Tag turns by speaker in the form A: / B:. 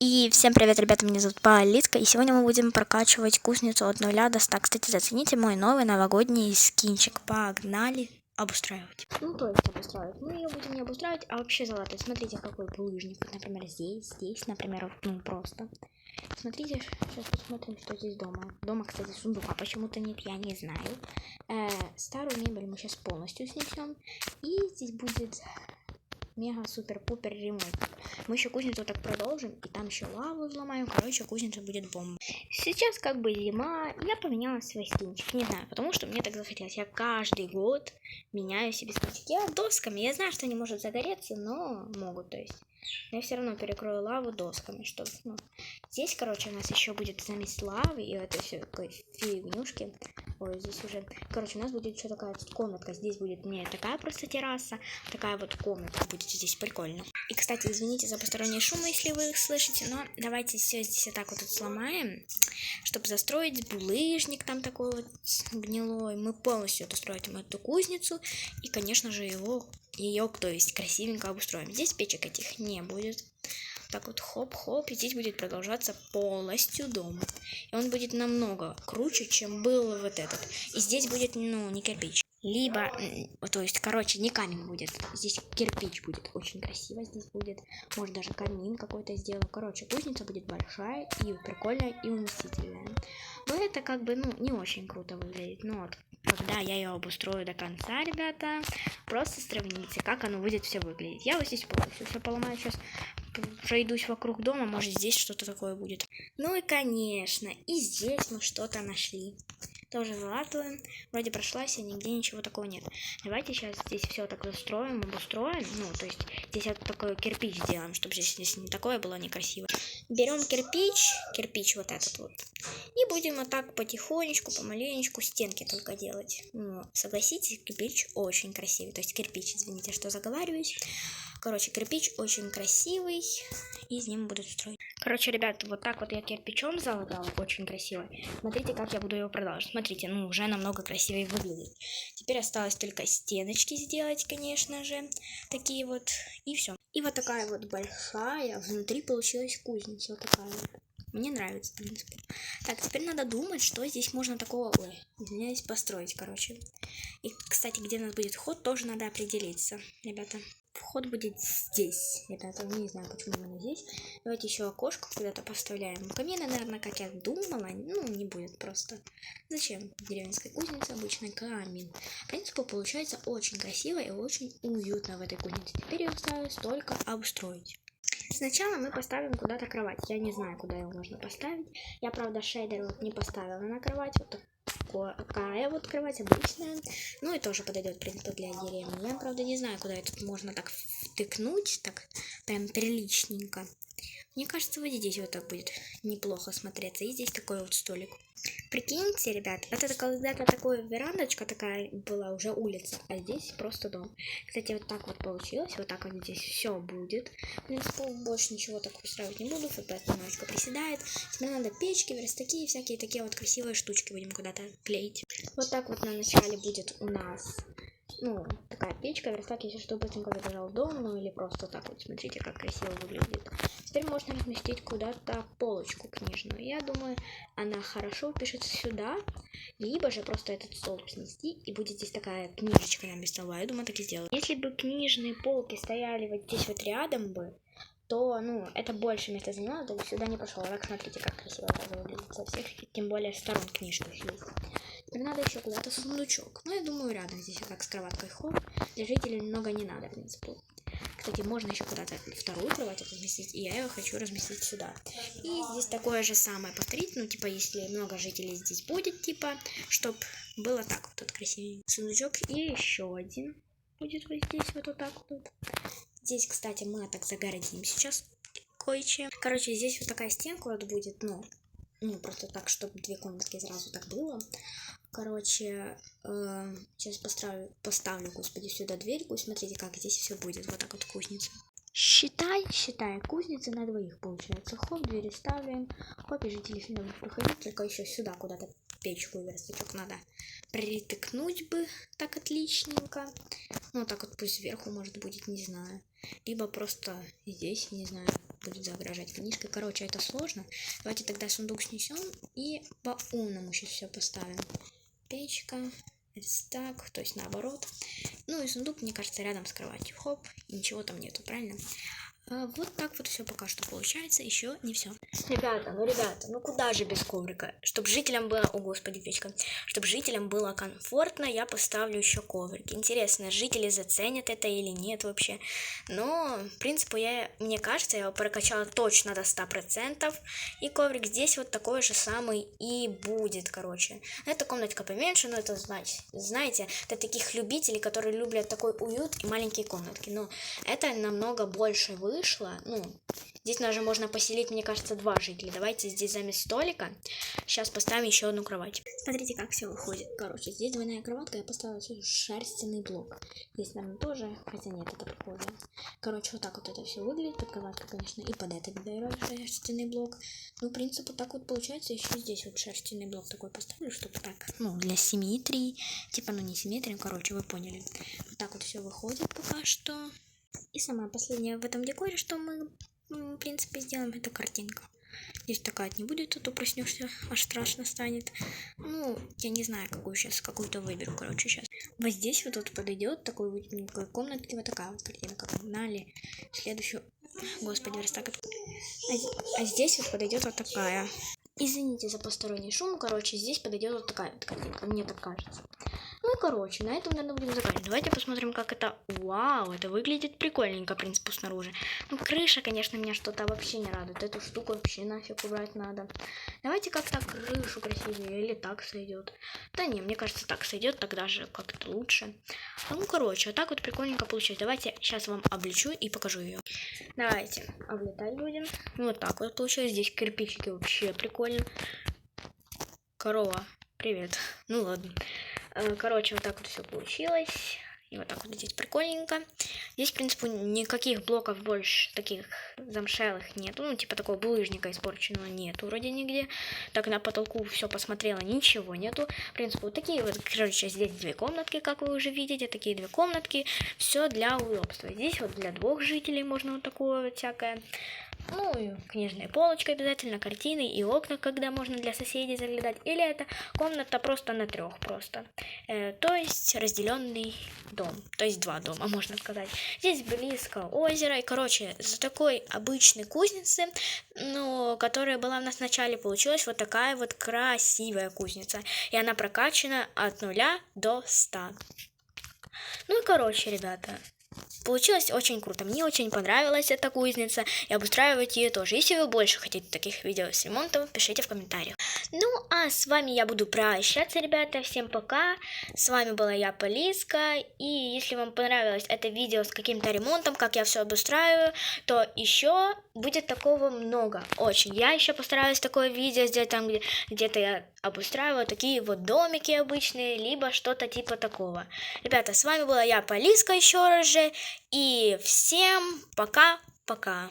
A: И всем привет, ребята, меня зовут Политка, и сегодня мы будем прокачивать кузницу от 0 до 100. Кстати, зацените мой новый новогодний скинчик. Погнали обустраивать. Ну, то есть обустраивать. Мы ее будем не обустраивать, а вообще залатать. Смотрите, какой булыжник. Например, здесь, например, ну, просто. Смотрите, сейчас посмотрим, что здесь дома. Дома, кстати, сундука почему-то нет, я не знаю. Старую мебель мы сейчас полностью снесем. И здесь будет мега-супер-пупер ремонт. Мы еще кузницу так продолжим, и там еще лаву взломаем. Короче, кузница будет бомба. Сейчас как бы зима, я поменяла свой скинчик. Не знаю, потому что мне так захотелось. Я каждый год меняю себе скинчик. Я досками, я знаю, что они могут загореться, но могут, то есть. Но я все равно перекрою лаву досками, чтобы, ну. Здесь, короче, у нас еще будет замес лавы, и это все такой фигнюшки. Ой, здесь уже, короче, у нас будет еще такая комнатка. Здесь будет не такая просто терраса, такая вот комната будет здесь прикольно. И, кстати, извините за посторонние шумы, если вы их слышите, но давайте все здесь вот так вот сломаем, чтобы застроить булыжник там такой вот гнилой. Мы полностью достроим эту кузницу и, конечно же, ее, то есть, красивенько обустроим. Здесь печек этих не будет. Так вот, хоп-хоп, и здесь будет продолжаться полностью дом. И он будет намного круче, чем был вот этот. И здесь будет, ну, не кирпич. Либо, то есть, короче, не камень будет. Здесь кирпич будет очень красиво. Здесь будет, может, даже камин какой-то сделаю. Короче, кузница будет большая и прикольная, и уместительная. Но это как бы, ну, не очень круто выглядит. Но вот, когда я ее обустрою до конца, ребята, просто сравните, как оно будет все выглядеть. Я вот здесь полностью все поломаю сейчас. Пройдусь вокруг дома, может здесь что-то такое будет. Ну и конечно, и здесь мы что-то нашли. Тоже залатываем. Вроде прошлась, и нигде ничего такого нет. Давайте сейчас здесь все так застроим, обустроим. Ну, то есть здесь вот такой кирпич сделаем, чтобы здесь не такое было некрасиво. Берем кирпич вот этот вот. И будем вот так потихонечку, помаленечку стенки только делать. Ну, согласитесь, кирпич очень красивый. То есть кирпич, извините, что заговариваюсь. Короче, кирпич очень красивый, и с ним буду строить. Короче, ребят, вот так вот я кирпичом залагала, очень красиво. Смотрите, как я буду его продолжить. Смотрите, ну, уже намного красивее выглядит. Теперь осталось только стеночки сделать, конечно же, такие вот, и все. И вот такая вот большая, внутри получилась кузница, вот такая вот. Мне нравится, в принципе. Так, теперь надо думать, что здесь можно такого, извиняюсь, построить, короче. И, кстати, где у нас будет вход, тоже надо определиться, ребята. Вход будет здесь, ребята, не знаю, почему именно здесь. Давайте еще окошко куда-то поставляем. Камина, наверное, как я думала, ну, не будет просто. Зачем в деревенской кузнице обычный камин? В принципе, получается очень красиво и очень уютно в этой кузнице. Теперь ее осталось только обустроить. Сначала мы поставим куда-то кровать. Я не знаю, куда ее можно поставить. Я, правда, шейдер вот не поставила на кровать. Вот такая вот кровать обычная. Ну и тоже подойдет, в принципе, для деревни. Я, правда, не знаю, куда это можно так втыкнуть. Так прям приличненько. Мне кажется, вот здесь вот так будет неплохо смотреться. И здесь такой вот столик. Прикиньте, ребят, это когда-то такая верандочка такая была, уже улица, а здесь просто дом. Кстати, вот так вот получилось, вот так вот здесь все будет. В принципе, больше ничего так устраивать не буду, FPS немножечко приседает. Теперь надо печки, верстаки и всякие такие вот красивые штучки будем куда-то клеить. Вот так вот на начале будет у нас, ну, такая печка, верстак, если что, быстренько забежал в дом, ну или просто так вот, смотрите, как красиво выглядит. Теперь можно разместить куда-то полочку книжную. Я думаю, она хорошо впишется сюда, либо же просто этот стол снести, и будет здесь такая книжечка на без стола. Я думаю, так и сделаю. Если бы книжные полки стояли вот здесь вот рядом бы, то, ну, это больше места занимало, то бы сюда не пошел. Так, смотрите, как красиво это выглядит со всех, тем более сторон книжка есть. Теперь надо еще куда-то сундучок. Ну, я думаю, рядом здесь вот так с кроваткой хоп. Для жителей много не надо, в принципе. Кстати, можно еще куда-то вторую кровать разместить, и я ее хочу разместить сюда. И здесь такое же самое повторить, ну, типа, если много жителей здесь будет, типа, чтоб было так вот тут красивее. Сундучок и еще один будет вот здесь, вот так вот. Здесь, кстати, мы так загородим сейчас кое-чем. Короче, здесь вот такая стенка вот будет, ну, просто так, чтобы две комнатки сразу так было. Короче, сейчас поставлю, господи, сюда дверьку. И смотрите, как здесь все будет. Вот так вот кузница. Считай, кузница на двоих получается. Хоп, двери ставим. Хоп, и жители сюда будут проходить. Только еще сюда куда-то печку и верстачок надо притыкнуть бы. Так отличненько. Ну, так вот пусть сверху, может, будет, не знаю. Либо просто здесь, не знаю. будет загрожать книжкой. Короче, это сложно. Давайте тогда сундук снесем и по-умному сейчас все поставим. Печка, так, то есть наоборот. Ну и сундук, мне кажется, рядом с кроватью. Хоп, и ничего там нету, правильно? Вот так вот все пока что получается, еще не все. Ребята, ну куда же без коврика? Чтобы жителям было, о господи, печка, чтобы жителям было комфортно, я поставлю еще коврик. Интересно, жители заценят это или нет вообще. Но, в принципе, мне кажется, я его прокачала точно до 100%. И коврик здесь вот такой же самый и будет, короче. Это комнатка поменьше, но это, знаете, для таких любителей, которые любят такой уют и маленькие комнатки. Но это намного больше вышло. Ну, здесь даже можно поселить, мне кажется, 2 жителя. Давайте здесь заместо столика сейчас поставим еще одну кровать. Смотрите, как все выходит. Короче, здесь двойная кроватка, я поставила шерстяный блок. Здесь, наверное, тоже, хотя нет, это похоже. Короче, вот так вот это все выглядит. Под кроваткой, конечно, и под это берет шерстяный блок. Ну, в принципе, так вот получается. Еще здесь вот шерстяный блок такой поставлю, чтобы так, ну, для симметрии. Типа, ну, не симметрии, короче, вы поняли. Вот так вот все выходит пока что. И самое последнее в этом декоре, что мы, в принципе, сделаем, это картинка. Здесь такая не будет, а то проснешься, аж страшно станет. Ну, я не знаю, какую сейчас, какую-то выберу, короче, сейчас. Вот здесь вот тут подойдет такой вот комнатки, вот такая вот картинка. Погнали. Следующую, господи, верстак. А здесь вот подойдет вот такая. Извините за посторонний шум, короче, здесь подойдет вот такая вот картинка, мне так кажется. Ну и короче, на этом, наверное, будем заканчивать. Давайте посмотрим, как это... Вау, это выглядит прикольненько, в принципе, снаружи. Ну, крыша, конечно, меня что-то вообще не радует. Эту штуку вообще нафиг убрать надо. Давайте как-то крышу красивее, или так сойдет. Да не, мне кажется, так сойдет, тогда же как-то лучше. Ну, короче, вот так вот прикольненько получилось. Давайте сейчас вам облечу и покажу ее. Давайте облетать будем. Вот так вот получилось. Здесь кирпичики вообще прикольно. Корова, привет. Ну ладно. Короче, вот так вот все получилось. И вот так вот здесь прикольненько. Здесь, в принципе, никаких блоков больше таких замшелых нету. Ну, типа такого булыжника испорченного нету вроде нигде. Так, на потолку все посмотрела, ничего нету. В принципе, вот такие вот, короче, здесь 2 комнатки, как вы уже видите. Такие 2 комнатки. Все для удобства. Здесь вот для 2 жителей можно вот такое вот всякое. Ну, и книжная полочка обязательно, картины и окна, когда можно для соседей заглядать. Или это комната просто на 3 просто. То есть разделенный дом. То есть 2 дома, можно сказать. Здесь близко озеро. И, короче, за такой обычной кузницы, ну, которая была у нас в начале, получилась вот такая вот красивая кузница. И она прокачана от 0 до 100. Ну и, короче, ребята... Получилось очень круто. Мне очень понравилась эта кузница. И обустраивать ее тоже. Если вы больше хотите таких видео с ремонтом, пишите в комментариях. Ну, а с вами я буду прощаться, ребята. Всем пока. С вами была я, Полиска. И если вам понравилось это видео с каким-то ремонтом, как я все обустраиваю, то еще будет такого много. Очень. Я еще постараюсь такое видео сделать там, где-то я обустраиваю такие вот домики обычные, либо что-то типа такого. Ребята, с вами была я, Полиска, еще раз же. И всем пока-пока.